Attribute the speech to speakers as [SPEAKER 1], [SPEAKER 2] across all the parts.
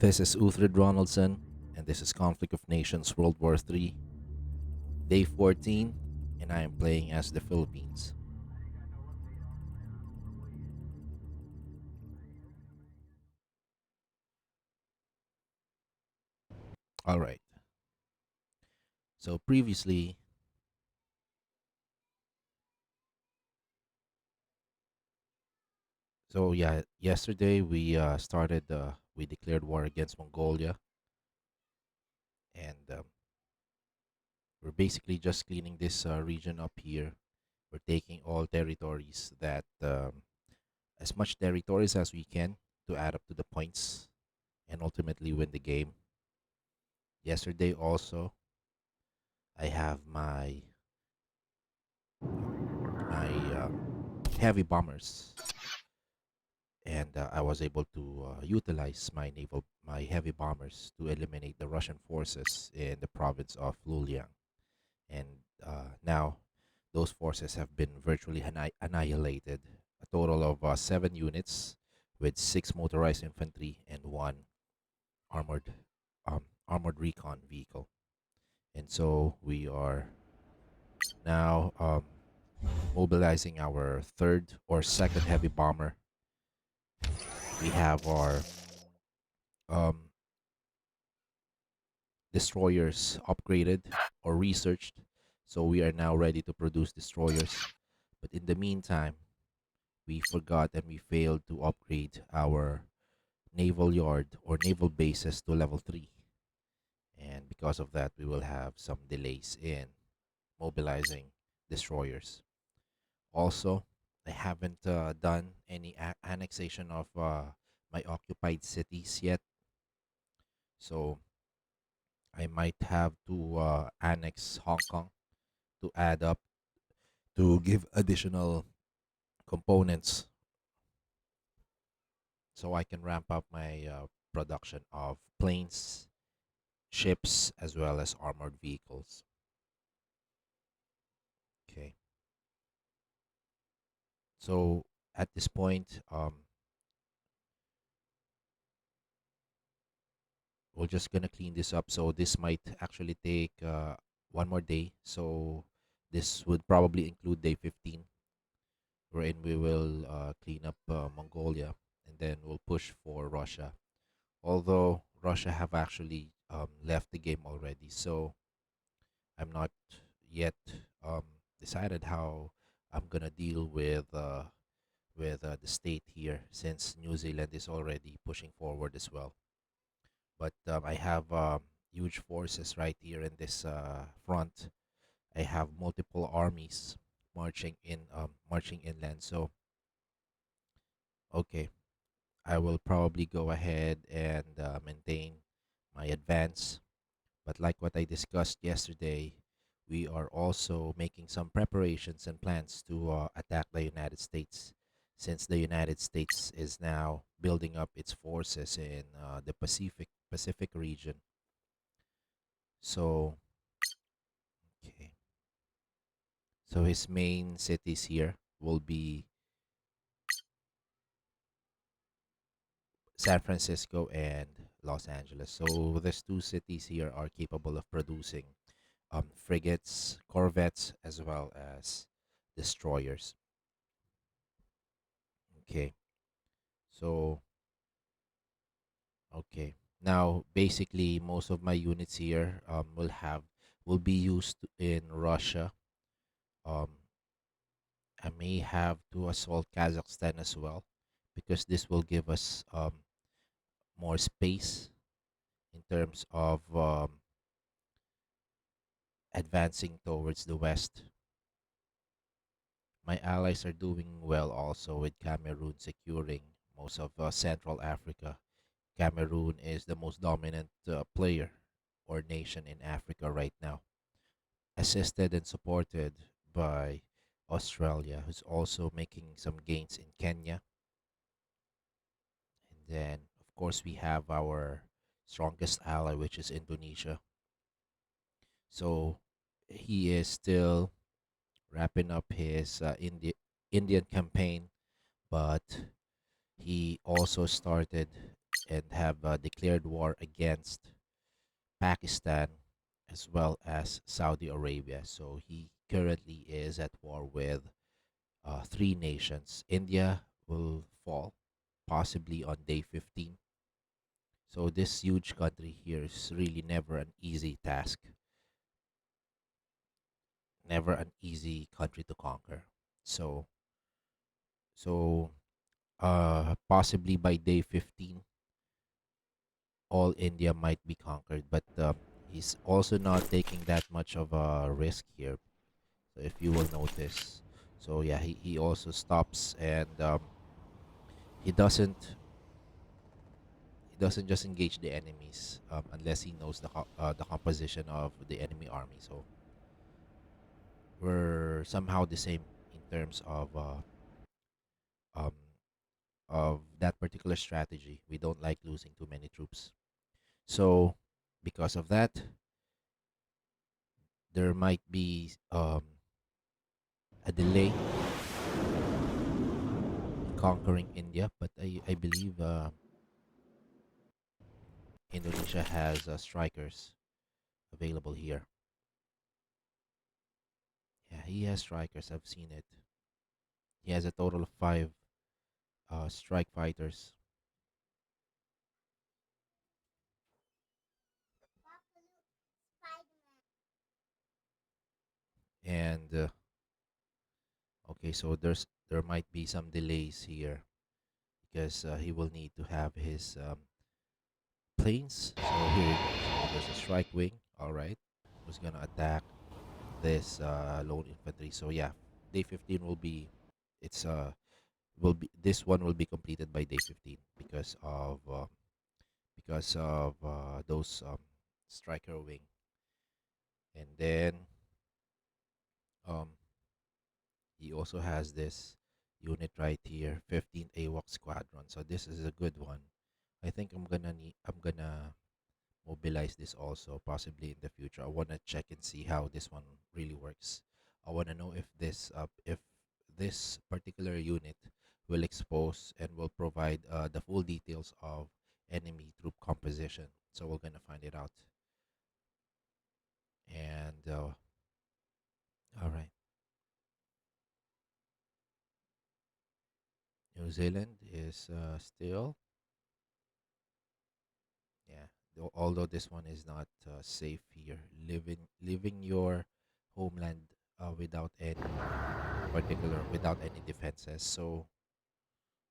[SPEAKER 1] This is Uthred Ronaldson, and this is Conflict of Nations WW3, Day 14, and I am playing as the Philippines. All right. So previously, yesterday we declared war against Mongolia, and we're basically just cleaning this region up here. We're taking all territories as much territories as we can to add up to the points and ultimately win the game. Yesterday also, I have my heavy bombers, and I was able to utilize my heavy bombers to eliminate the Russian forces in the province of Luliang. And now, those forces have been virtually annihilated. A total of 7 units, with 6 motorized infantry and one armored armored recon vehicle. And so we are now mobilizing our third or second heavy bomber. We have our um, destroyers upgraded or researched, so we are now ready to produce destroyers. But in the meantime, we forgot and we failed to upgrade our naval yard or naval bases to level 3. And because of that, we will have some delays in mobilizing destroyers. Also, I haven't done any annexation of my occupied cities yet, so I might have to annex Hong Kong to add up to give additional components so I can ramp up my production of planes, ships, as well as armored vehicles. Okay, so at this point, we're just gonna clean this up. So this might actually take one more day. So this would probably include day 15, wherein we will clean up Mongolia, and then we'll push for Russia. Although Russia have actually left the game already, so I'm not yet um, decided how I'm gonna deal with the state here, since New Zealand is already pushing forward as well. But I have huge forces right here in this front. I have multiple armies marching inland. So okay, I will probably go ahead and maintain my advance. But like what I discussed yesterday, we are also making some preparations and plans to attack the United States, since the United States is now building up its forces in the Pacific region. So okay, so his main cities here will be San Francisco and Los Angeles. So these two cities here are capable of producing frigates, corvettes, as well as destroyers. Okay, so okay. Now, basically, most of my units here will be used in Russia. Um, I may have to assault Kazakhstan as well, because this will give us more space in terms of advancing towards the west. My allies are doing well also, with Cameroon securing most of Central Africa. Cameroon is the most dominant player or nation in Africa right now, assisted and supported by Australia, who's also making some gains in Kenya. And then, of course, we have our strongest ally, which is Indonesia. So he is still wrapping up his Indian campaign, but he also started and have declared war against Pakistan as well as Saudi Arabia. So he currently is at war with three nations. India will fall possibly on day 15. So this huge country here is really never an easy task, never an easy country to conquer. So possibly by day 15, all India might be conquered, but he's also not taking that much of a risk here. So if you will notice, so yeah, he also stops and he doesn't he doesn't just engage the enemies unless he knows the composition of the enemy army. So we're somehow the same in terms um, of that particular strategy. We don't like losing too many troops. So because of that, there might be a delay in conquering India, but I believe Indonesia has strikers available here. Yeah, he has strikers. I've seen it. He has a total of five strike fighters, and okay, so there might be some delays here because he will need to have his planes. So here you go. So there's a strike wing. All right, who's gonna attack this lone infantry? So yeah, day 15 will be it's will be this one will be completed by day 15 because of those striker wing, and then um he also has this unit right here, 15th AWAC Squadron. So this is a good one. I think I'm gonna mobilize this also possibly in the future. I want to check and see how this one really works. I want to know if this particular unit will expose and will provide the full details of enemy troop composition. So we're gonna find it out. And all right, New Zealand is still, yeah. Although this one is not safe here, living your homeland without any defenses. So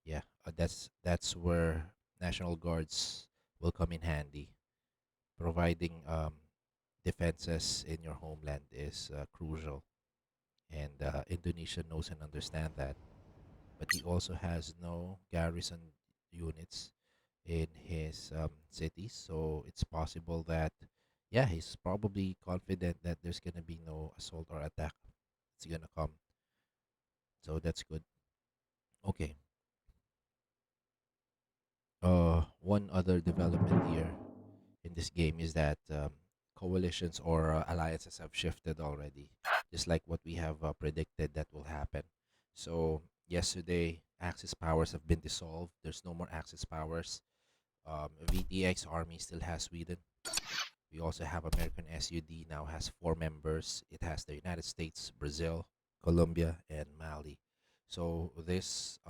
[SPEAKER 1] yeah, that's where National Guards will come in handy. Providing defenses in your homeland is crucial, and Indonesia knows and understand that. But he also has no garrison units in his cities, so it's possible that yeah, he's probably confident that there's gonna be no assault or attack. It's gonna come, so that's good. Okay. One other development here in this game is that coalitions or alliances have shifted already, just like what we have predicted that will happen. So yesterday, Axis powers have been dissolved. There's no more Axis powers. VTX army still has Sweden. We also have American SUD now has four members. It has the United States, Brazil, Colombia, and Mali. So this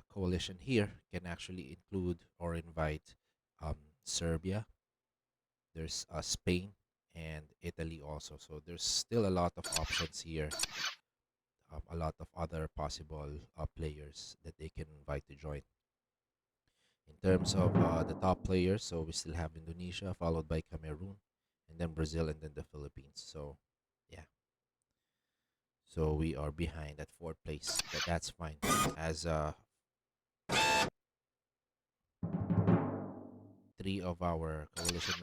[SPEAKER 1] coalition here can actually include or invite um, Serbia. There's Spain and Italy also. So there's still a lot of options here. A lot of other possible players that they can invite to join. In terms of the top players, so we still have Indonesia, followed by Cameroon, and then Brazil, and then the Philippines. So, yeah. So we are behind at fourth place, but that's fine. As three of our coalition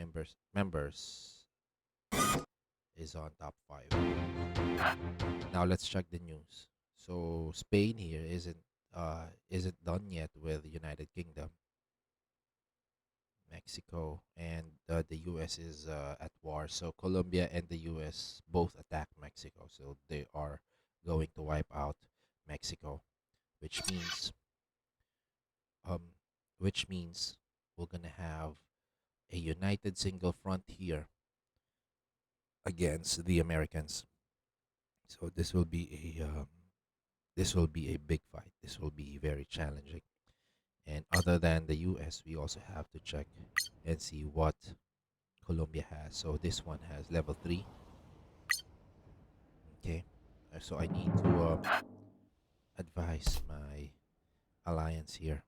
[SPEAKER 1] members is on top five. Now let's check the news. So Spain here isn't done yet with the United Kingdom. Mexico and the US is at war. So Colombia and the US both attack Mexico. So they are going to wipe out Mexico, which means which means we're gonna have a united single front here against the Americans. So this will be a big fight. This will be very challenging. And other than the U.S., we also have to check and see what Colombia has. So this one has level 3. Okay. So I need to advise my alliance here.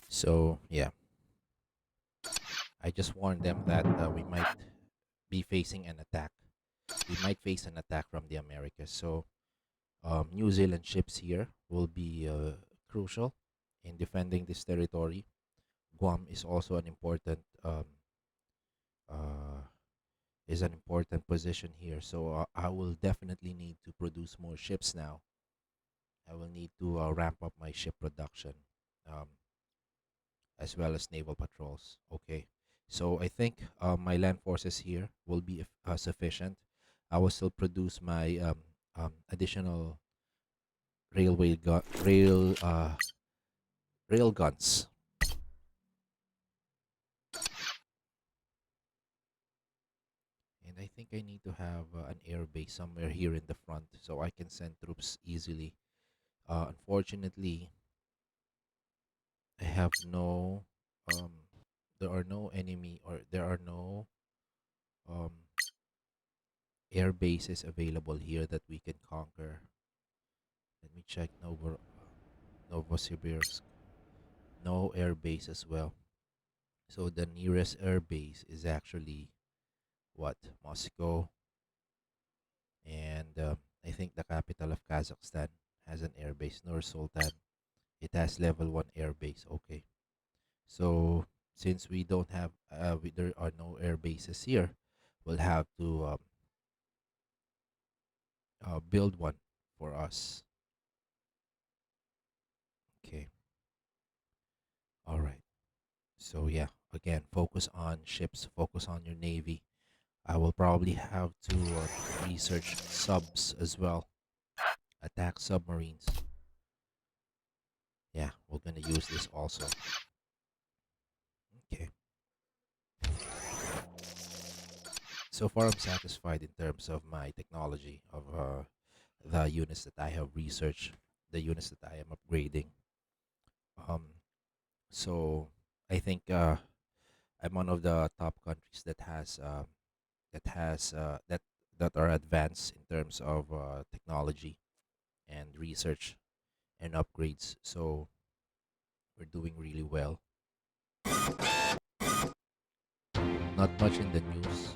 [SPEAKER 1] So yeah, I just warned them that we might be facing an attack. We might face an attack from the Americas. So New Zealand ships here will be crucial in defending this territory. Guam is also uh, an important position here. So I will definitely need to produce more ships now. I will need to ramp up my ship production, um, as well as naval patrols. Okay, so I think my land forces here will be sufficient. I will still produce my additional rail guns, and I think I need to have an air base somewhere here in the front so I can send troops easily. Unfortunately, I have no um, there are no enemy, or there are no um, air bases available here that we can conquer. Let me check Novosibirsk. No air base as well. So the nearest air base is actually what? Moscow, and I think the capital of Kazakhstan has an air base, Nur Sultan. It has level 1 air base. Okay. So since we don't have there are no air bases here, we'll have to build one for us. Okay. All right. So yeah, again, focus on ships, focus on your navy. I will probably have to research subs as well, attack submarines. Yeah, we're gonna use this also. Okay. So far, I'm satisfied in terms of my technology of the units that I have researched, the units that I am upgrading. Um, so I think I'm one of the top countries that has that are advanced in terms of technology and research and upgrades. So we're doing really well. Not much in the news.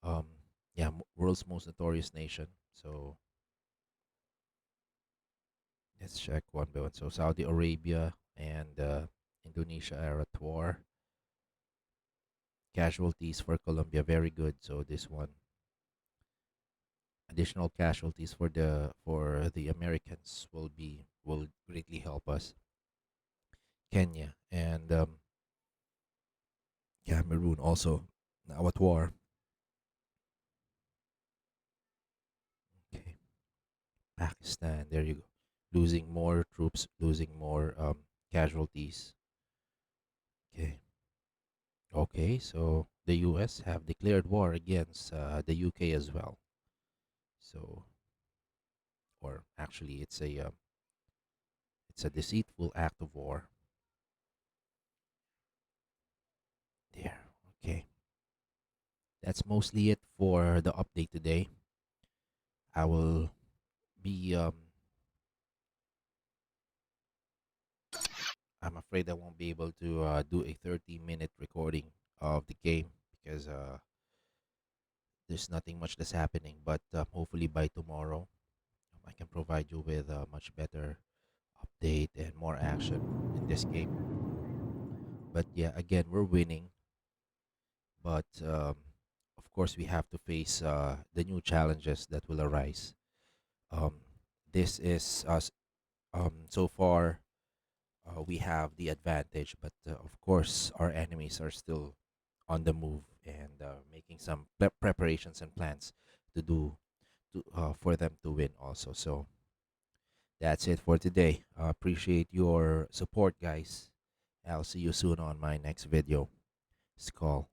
[SPEAKER 1] Um, yeah, world's most notorious nation. So let's check one by one. So Saudi Arabia and Indonesia are at war. Casualties for Colombia very good. So this one, additional casualties for the Americans will greatly help us. Kenya and Cameroon also now at war. Okay, Pakistan. There you go. Losing more troops, losing more casualties. Okay. Okay, so the U.S. have declared war against the UK as well. So, or actually, it's a deceitful act of war. There. Okay, that's mostly it for the update today. I will be. I'm afraid I won't be able to do a 30-minute recording of the game because there's nothing much that's happening. But hopefully by tomorrow, I can provide you with a much better update and more action in this game. But yeah, again, we're winning. But of course, we have to face the new challenges that will arise. Um, this is us. So far, we have the advantage, but of course, our enemies are still on the move and making some preparations and plans to do for them to win also. So that's it for today. Appreciate your support, guys. I'll see you soon on my next video. Skal.